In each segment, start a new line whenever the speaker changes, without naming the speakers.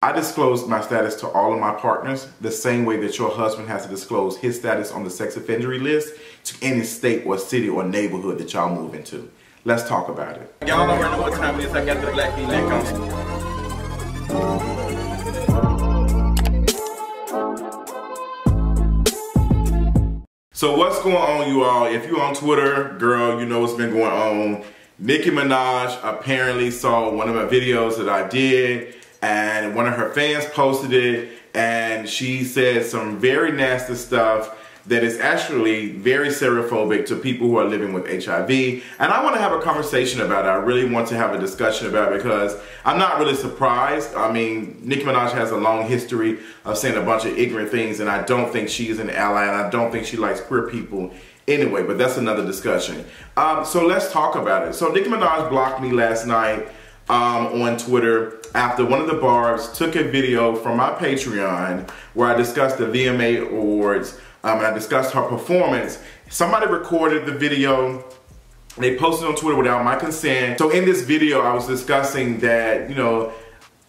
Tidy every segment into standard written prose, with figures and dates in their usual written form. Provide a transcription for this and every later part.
I disclosed my status to all of my partners the same way that your husband has to disclose his status on the sex offender list to any state or city or neighborhood that y'all move into. Let's talk about it.
Y'all already know what time it is. I got the black V-neck on.
So what's going on, you all? If you're on Twitter, girl, you know what's been going on. Nicki Minaj apparently saw one of my videos that I did, and one of her fans posted it, and she said some very nasty stuff that is actually very serophobic to people who are living with HIV. And I want to have a conversation about it. I really want to have a discussion about it because I'm not really surprised. I mean, Nicki Minaj has a long history of saying a bunch of ignorant things, and I don't think she is an ally, and I don't think she likes queer people anyway, but that's another discussion. So let's talk about it. So Nicki Minaj blocked me last night on Twitter after one of the barbs took a video from my Patreon where I discussed the VMA Awards, and I discussed her performance. Somebody recorded the video, they posted on Twitter without my consent. So in this video I was discussing that, you know,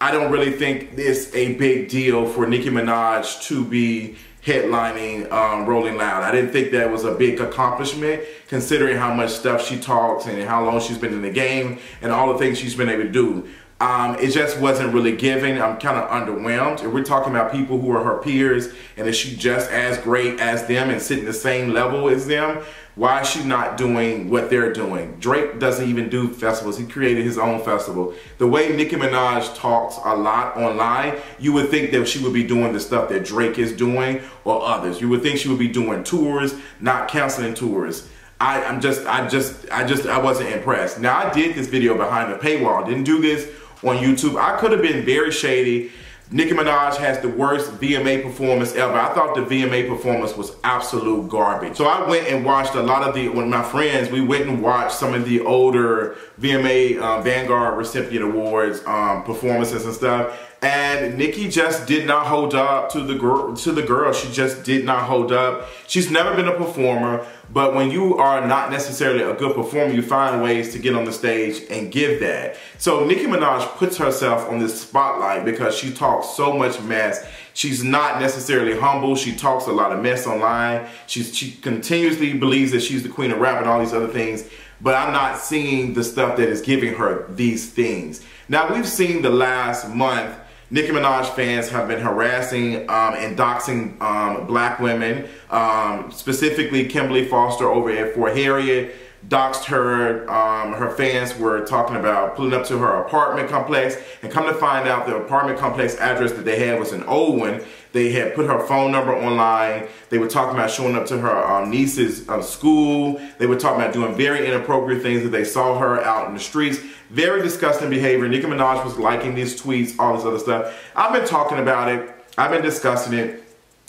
I don't really think it's a big deal for Nicki Minaj to be headlining Rolling Loud. I didn't think that was a big accomplishment considering how much stuff she talks and how long she's been in the game and all the things she's been able to do. It just wasn't really giving. I'm kind of underwhelmed. If we're talking about people who are her peers and is she just as great as them and sitting the same level as them, why is she not doing what they're doing? Drake doesn't even do festivals. He created his own festival. The way Nicki Minaj talks a lot online, you would think that she would be doing the stuff that Drake is doing or others. You would think she would be doing tours, not canceling tours. I wasn't impressed. Now I did this video behind the paywall. Didn't do this on YouTube. I could have been very shady. Nicki Minaj has the worst VMA performance ever. I thought the VMA performance was absolute garbage. So I went and watched a lot of with my friends, we went and watched some of the older VMA Vanguard recipient awards performances and stuff. And Nicki just did not hold up to the girl. She just did not hold up. She's never been a performer, but when you are not necessarily a good performer, you find ways to get on the stage and give that. So Nicki Minaj puts herself on this spotlight because she talks so much mess. She's not necessarily humble. She talks a lot of mess online. She continuously believes that she's the queen of rap and all these other things, but I'm not seeing the stuff that is giving her these things. Now we've seen the last month Nicki Minaj fans have been harassing and doxing black women, specifically Kimberly Foster over at Fort Harriet, doxed her. Her fans were talking about pulling up to her apartment complex, and come to find out the apartment complex address that they had was an old one. They had put her phone number online. They were talking about showing up to her niece's school. They were talking about doing very inappropriate things that they saw her out in the streets. Very disgusting behavior. Nicki Minaj was liking these tweets, all this other stuff. I've been talking about it. I've been discussing it.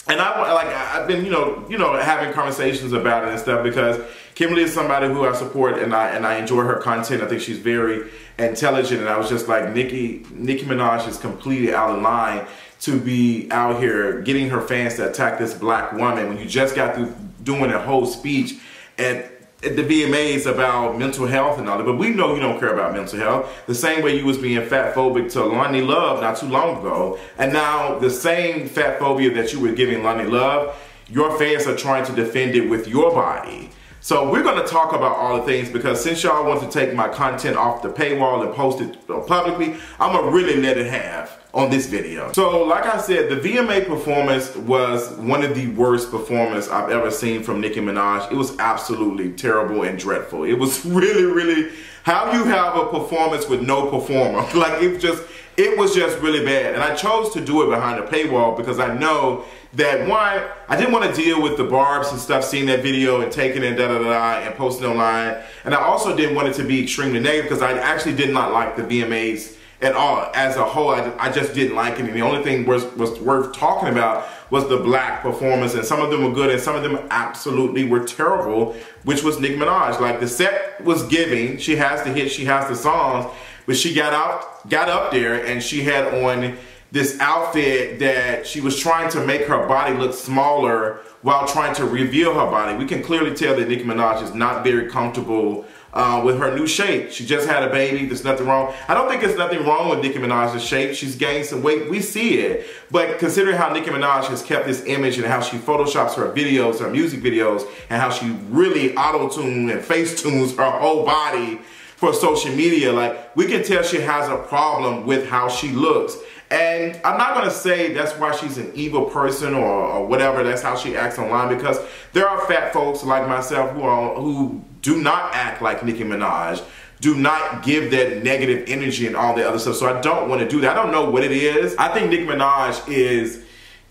And I've been, you know, having conversations about it and stuff because Kimberly is somebody who I support and I enjoy her content. I think she's very intelligent, and I was just like, Nicki Minaj is completely out of line to be out here getting her fans to attack this black woman when you just got through doing a whole speech at the VMAs about mental health and all that. But we know you don't care about mental health. The same way you was being fat phobic to Lonnie Love not too long ago. And now the same fat phobia that you were giving Lonnie Love, your fans are trying to defend it with your body. So we're going to talk about all the things because since y'all want to take my content off the paywall and post it publicly, I'm going to really let it have on this video. So like I said, the VMA performance was one of the worst performances I've ever seen from Nicki Minaj. It was absolutely terrible and dreadful. It was really, how you have a performance with no performer. Like it was just really bad. And I chose to do it behind a paywall because I know that one, I didn't want to deal with the barbs and stuff, seeing that video and taking it and posting it online. And I also didn't want it to be extremely negative because I actually did not like the VMAs at all. As a whole, I just didn't like it. And the only thing was worth talking about was the black performance, and some of them were good and some of them absolutely were terrible, which was Nicki Minaj. Like the set was giving, she has the hits, she has the songs, but she got up there and she had on this outfit that she was trying to make her body look smaller while trying to reveal her body. We can clearly tell that Nicki Minaj is not very comfortable with her new shape. She just had a baby. There's nothing wrong. I don't think there's nothing wrong with Nicki Minaj's shape. She's gained some weight. We see it. But considering how Nicki Minaj has kept this image and how she photoshops her videos, her music videos, and how she really auto-tunes and face-tunes her whole body for social media, like, we can tell she has a problem with how she looks. And I'm not gonna say that's why she's an evil person or whatever, that's how she acts online, because there are fat folks like myself who do not act like Nicki Minaj, do not give that negative energy and all the other stuff. So I don't want to do that. I don't know what it is. I think Nicki Minaj is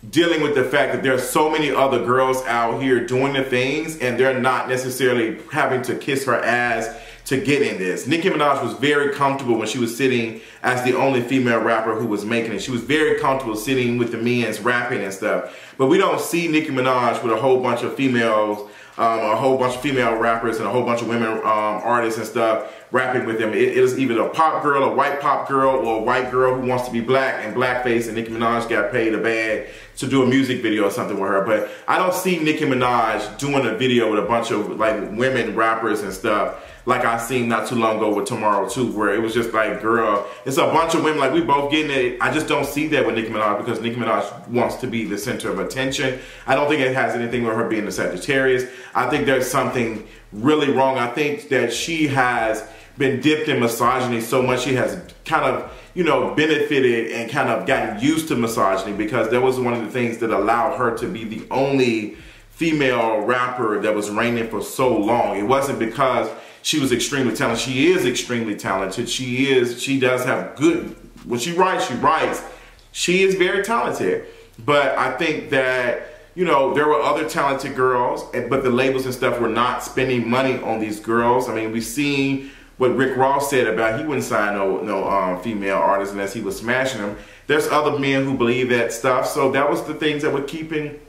dealing with the fact that there are so many other girls out here doing the things and they're not necessarily having to kiss her ass to get in this. Nicki Minaj was very comfortable when she was sitting as the only female rapper who was making it. She was very comfortable sitting with the men's rapping and stuff. But we don't see Nicki Minaj with a whole bunch of females, a whole bunch of female rappers and a whole bunch of women artists and stuff rapping with them. It is either a pop girl, a white pop girl, or a white girl who wants to be black and blackface, and Nicki Minaj got paid a bag to do a music video or something with her. But I don't see Nicki Minaj doing a video with a bunch of like women rappers and stuff like I seen not too long ago with Tomorrow 2, where it was just like, girl, it's a bunch of women, like we both getting it. I just don't see that with Nicki Minaj, because Nicki Minaj wants to be the center of attention. I don't think it has anything with her being a Sagittarius. I think there's something really wrong. I think that she has been dipped in misogyny so much, she has kind of, you know, benefited and kind of gotten used to misogyny, because that was one of the things that allowed her to be the only female rapper that was reigning for so long. It wasn't because she was extremely talented. She is extremely talented. She does have good, when she writes, she is very talented. But I think that, you know, there were other talented girls, but the labels and stuff were not spending money on these girls. I mean, we've seen what Rick Ross said about he wouldn't sign no female artists unless he was smashing them. There's other men who believe that stuff. So that was the things that were keeping,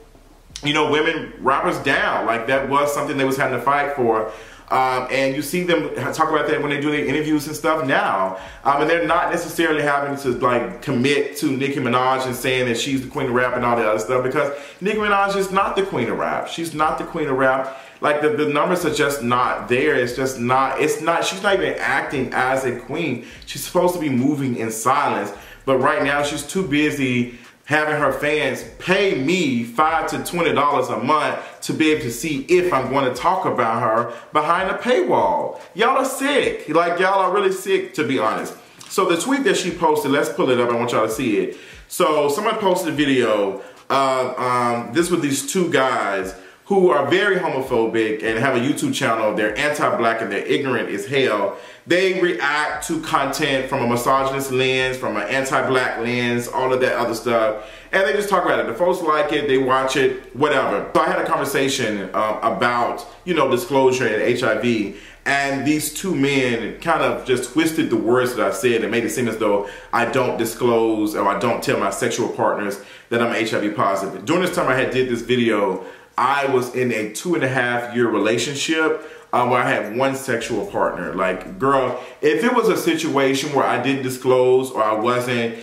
you know, women rappers down. Like, that was something they was having to fight for. And you see them talk about that when they do their interviews and stuff now. And they're not necessarily having to like commit to Nicki Minaj and saying that she's the queen of rap and all that other stuff, because Nicki Minaj is not the queen of rap. She's not the queen of rap. Like, the numbers are just not there. It's just not, she's not even acting as a queen. She's supposed to be moving in silence. But right now she's too busy having her fans pay me $5 to $20 a month to be able to see if I'm going to talk about her behind a paywall. Y'all are sick. Like, y'all are really sick, to be honest. So the tweet that she posted, let's pull it up. I want y'all to see it. So someone posted a video of this with these two guys who are very homophobic and have a YouTube channel. They're anti-black and they're ignorant as hell. They react to content from a misogynist lens, from an anti-black lens, all of that other stuff. And they just talk about it. The folks like it, they watch it, whatever. So I had a conversation about, you know, disclosure and HIV. And these two men kind of just twisted the words that I said and made it seem as though I don't disclose or I don't tell my sexual partners that I'm HIV positive. During this time I had did this video, I was in a 2.5-year relationship where I had one sexual partner. Like, girl, if it was a situation where I didn't disclose or I wasn't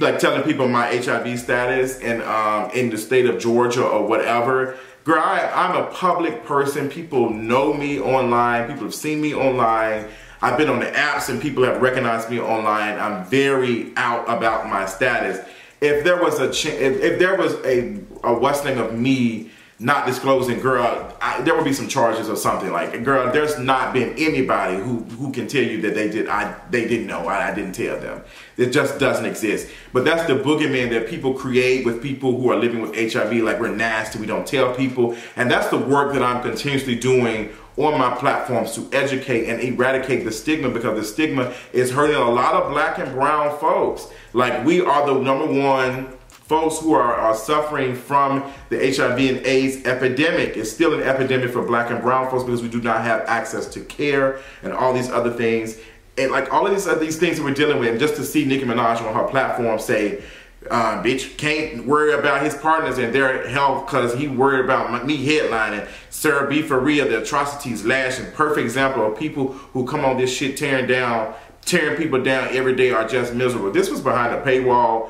like telling people my HIV status and in the state of Georgia or whatever, girl, I'm a public person. People know me online. People have seen me online. I've been on the apps and people have recognized me online. I'm very out about my status. If there was a worsening of me not disclosing, girl, there would be some charges or something. Like, girl, there's not been anybody who can tell you that they didn't know. I didn't tell them. It just doesn't exist. But that's the boogeyman that people create with people who are living with HIV. Like, we're nasty, we don't tell people. And that's the work that I'm continuously doing on my platforms to educate and eradicate the stigma, because the stigma is hurting a lot of black and brown folks. Like, we are the #1 folks who are suffering from the HIV and AIDS epidemic. It's still an epidemic for black and brown folks because we do not have access to care and all these other things. And like all of these things that we're dealing with, and just to see Nicki Minaj on her platform say, bitch can't worry about his partners and their health because he worried about me headlining. Sarah B. for real, the atrocities lashing. Perfect example of people who come on this shit tearing people down every day are just miserable. This was behind a paywall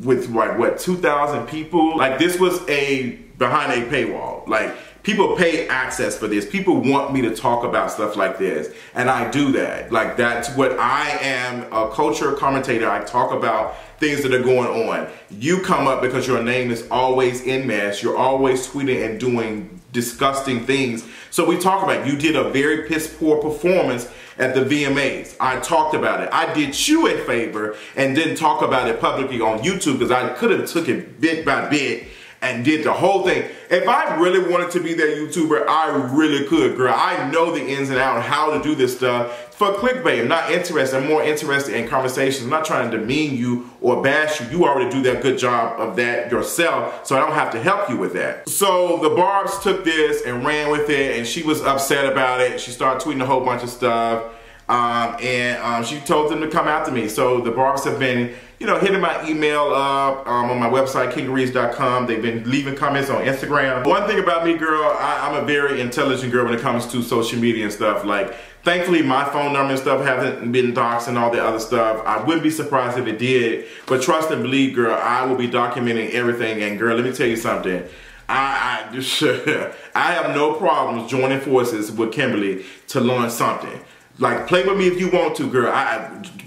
with like what, 2,000 people. Like, this was behind a paywall. Like, People pay access for this. People want me to talk about stuff like this. And I do that. Like, that's what I am, a culture commentator. I talk about things that are going on. You come up because your name is always in mess. You're always tweeting and doing disgusting things. So we talk about it. You did a very piss poor performance at the VMAs. I talked about it. I did you a favor and didn't talk about it publicly on YouTube because I could have took it bit by bit and did the whole thing. If I really wanted to be that YouTuber, I really could, girl. I know the ins and outs, how to do this stuff for clickbait. I'm not interested. I'm more interested in conversations. I'm not trying to demean you or bash you. You already do that good job of that yourself, so I don't have to help you with that. So the Barbs took this and ran with it, and she was upset about it. She started tweeting a whole bunch of stuff, and she told them to come after me. So the Barbs have been, you know, hitting my email up on my website, kingareeds.com. They've been leaving comments on Instagram. One thing about me, girl, I'm a very intelligent girl when it comes to social media and stuff. Like, thankfully, my phone number and stuff hasn't been doxed and all the other stuff. I wouldn't be surprised if it did. But trust and believe, girl, I will be documenting everything. And girl, let me tell you something. I have no problems joining forces with Kimberly to learn something. Like, play with me if you want to, girl.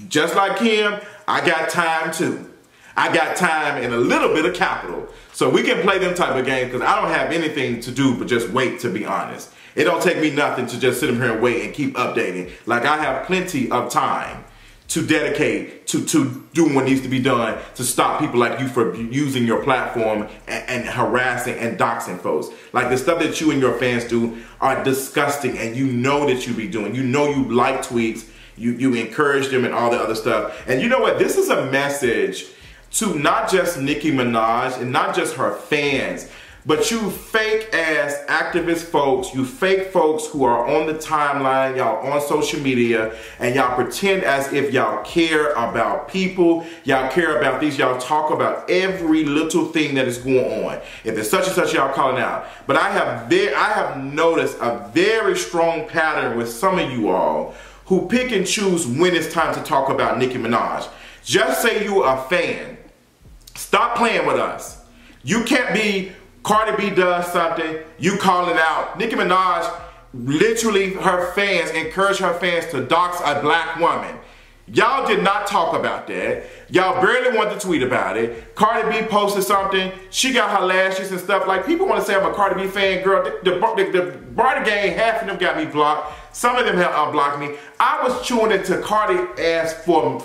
Just like Kim, I got time too. I got time and a little bit of capital. So we can play them type of games because I don't have anything to do but just wait, to be honest. It don't take me nothing to just sit in here and wait and keep updating. Like, I have plenty of time to dedicate to doing what needs to be done to stop people like you from using your platform and harassing and doxing folks. Like, the stuff that you and your fans do are disgusting, and you know that you be doing. You know you like tweets. You encourage them and all the other stuff. And you know what? This is a message to not just Nicki Minaj and not just her fans, but you fake ass activist folks, you fake folks who are on the timeline, y'all on social media, and y'all pretend as if y'all care about people, y'all care about these, y'all talk about every little thing that is going on. If it's such and such, y'all calling out. But I have noticed a very strong pattern with some of you all who pick and choose when it's time to talk about Nicki Minaj. Just say you're a fan. Stop playing with us. You can't be Cardi B does something, you calling out. Nicki Minaj, literally her fans, encourage her fans to dox a black woman. Y'all did not talk about that. Y'all barely wanted to tweet about it. Cardi B posted something. She got her lashes and stuff. Like, people want to say I'm a Cardi B fan, girl. The Barty gang, half of them got me blocked. Some of them have unblocked me. I was chewing into Cardi ass for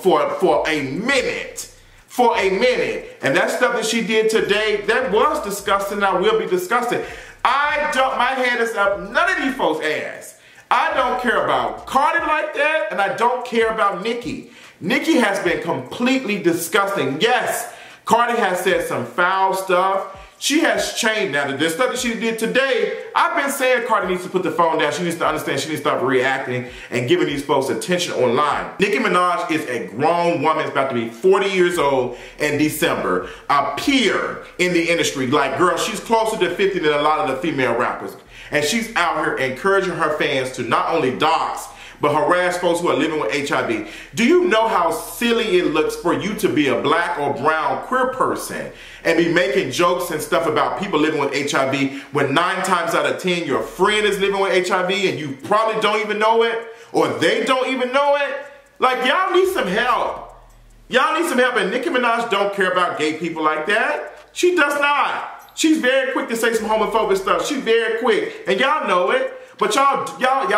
a minute. For a minute. And that stuff that she did today, that was disgusting. I will be disgusting. My head is up none of these folks' ass. I don't care about Cardi like that, and I don't care about Nicki. Nicki has been completely disgusting. Yes, Cardi has said some foul stuff. She has changed now. The stuff that she did today, I've been saying Cardi needs to put the phone down. She needs to understand. She needs to stop reacting and giving these folks attention online. Nicki Minaj is a grown woman. Is about to be 40 years old in December. A peer in the industry. Like, girl, she's closer to 50 than a lot of the female rappers. And she's out here encouraging her fans to not only dox, but harass folks who are living with HIV. Do you know how silly it looks for you to be a black or brown queer person and be making jokes and stuff about people living with HIV when 9 times out of 10 your friend is living with HIV and you probably don't even know it, or they don't even know it? Like, y'all need some help. Y'all need some help, and Nicki Minaj don't care about gay people like that. She does not. She's very quick to say some homophobic stuff. She's very quick, and y'all know it. But y'all don't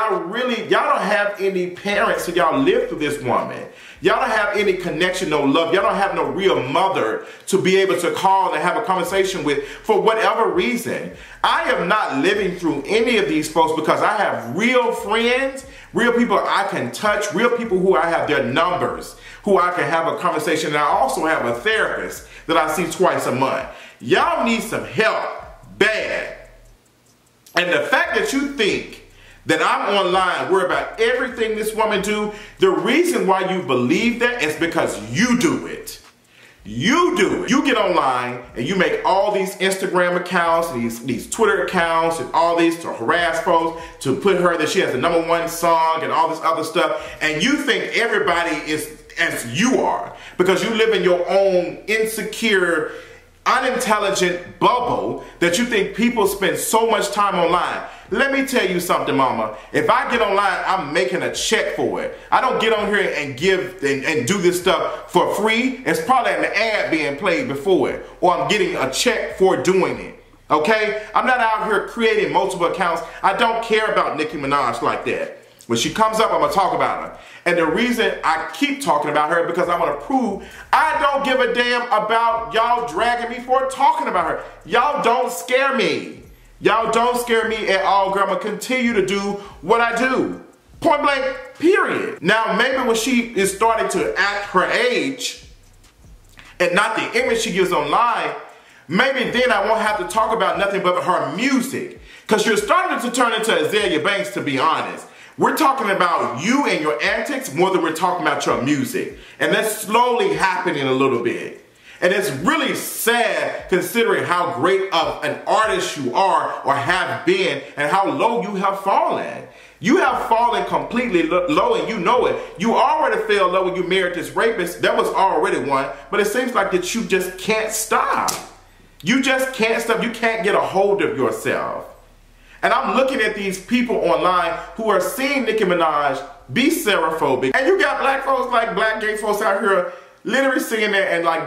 have any parents, so y'all live through this woman. Y'all don't have any connection, no love. Y'all don't have no real mother to be able to call and have a conversation with for whatever reason. I am not living through any of these folks because I have real friends, real people I can touch, real people who I have their numbers, who I can have a conversation. And I also have a therapist that I see twice a month. Y'all need some help, bad. And the fact that you think that I'm online worried about everything this woman do, the reason why you believe that is because you do it. You do it. You get online and you make all these Instagram accounts, these Twitter accounts, and all these to harass folks, to put her that she has the #1 song and all this other stuff. And you think everybody is as you are because you live in your own insecure, unintelligent bubble that you think people spend so much time online. Let me tell you something, mama. If I get online, I'm making a check for it. I don't get on here and give and do this stuff for free. It's probably an ad being played before it, or I'm getting a check for doing it. Okay? I'm not out here creating multiple accounts. I don't care about Nicki Minaj like that. When she comes up, I'm going to talk about her. And the reason I keep talking about her because I want to prove I don't give a damn about y'all dragging me for talking about her. Y'all don't scare me. Y'all don't scare me at all, girl. I'm going to continue to do what I do. Point blank, period. Now, maybe when she is starting to act her age and not the image she gives online, maybe then I won't have to talk about nothing but her music. Because you're starting to turn into Azalea Banks, to be honest. We're talking about you and your antics more than we're talking about your music. And that's slowly happening a little bit. And it's really sad considering how great of an artist you are or have been and how low you have fallen. You have fallen completely low and you know it. You already fell low when you married this rapist. That was already one. But it seems like that you just can't stop. You just can't stop. You can't get a hold of yourself. And I'm looking at these people online who are seeing Nicki Minaj be serophobic. And you got black folks, like black gay folks out here literally singing that and like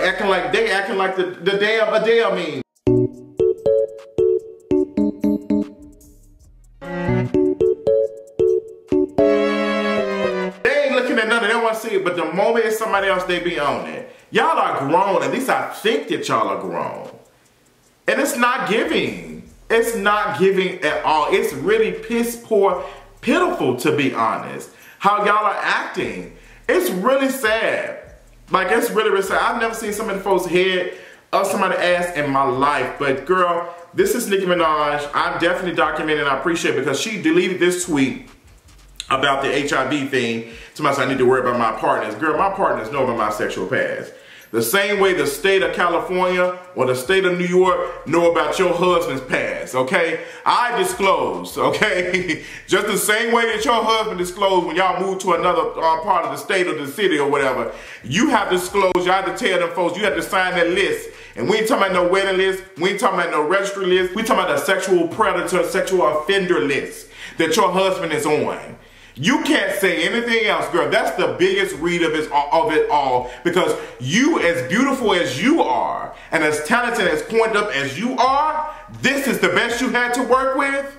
acting like the damn Adele mean. They ain't looking at nothing, they don't want to see it, but the moment it's somebody else, they be on it. Y'all are grown, at least I think that y'all are grown. And it's not giving. It's not giving at all. It's really piss poor, pitiful, to be honest, how y'all are acting. It's really sad. Like, it's really, really sad. I've never seen so many folks' head of somebody's ass in my life. But girl, this is Nicki Minaj. I'm definitely documenting, and I appreciate it because she deleted this tweet about the HIV thing. To myself, I need to worry about my partners. Girl, my partners know about my sexual past. The same way the state of California or the state of New York know about your husband's past, okay? I disclose, okay? Just the same way that your husband disclosed when y'all move to another part of the state or the city or whatever. You have to disclose, you have to tell them folks, you have to sign that list. And we ain't talking about no wedding list, we ain't talking about no registry list, we talking about the sexual predator, sexual offender list that your husband is on. You can't say anything else, girl. That's the biggest read of it all because you, as beautiful as you are and as talented, as pointed up as you are, this is the best you had to work with?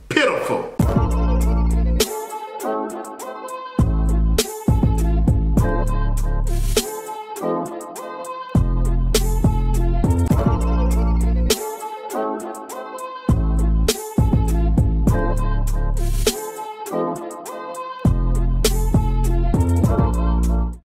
Pitiful.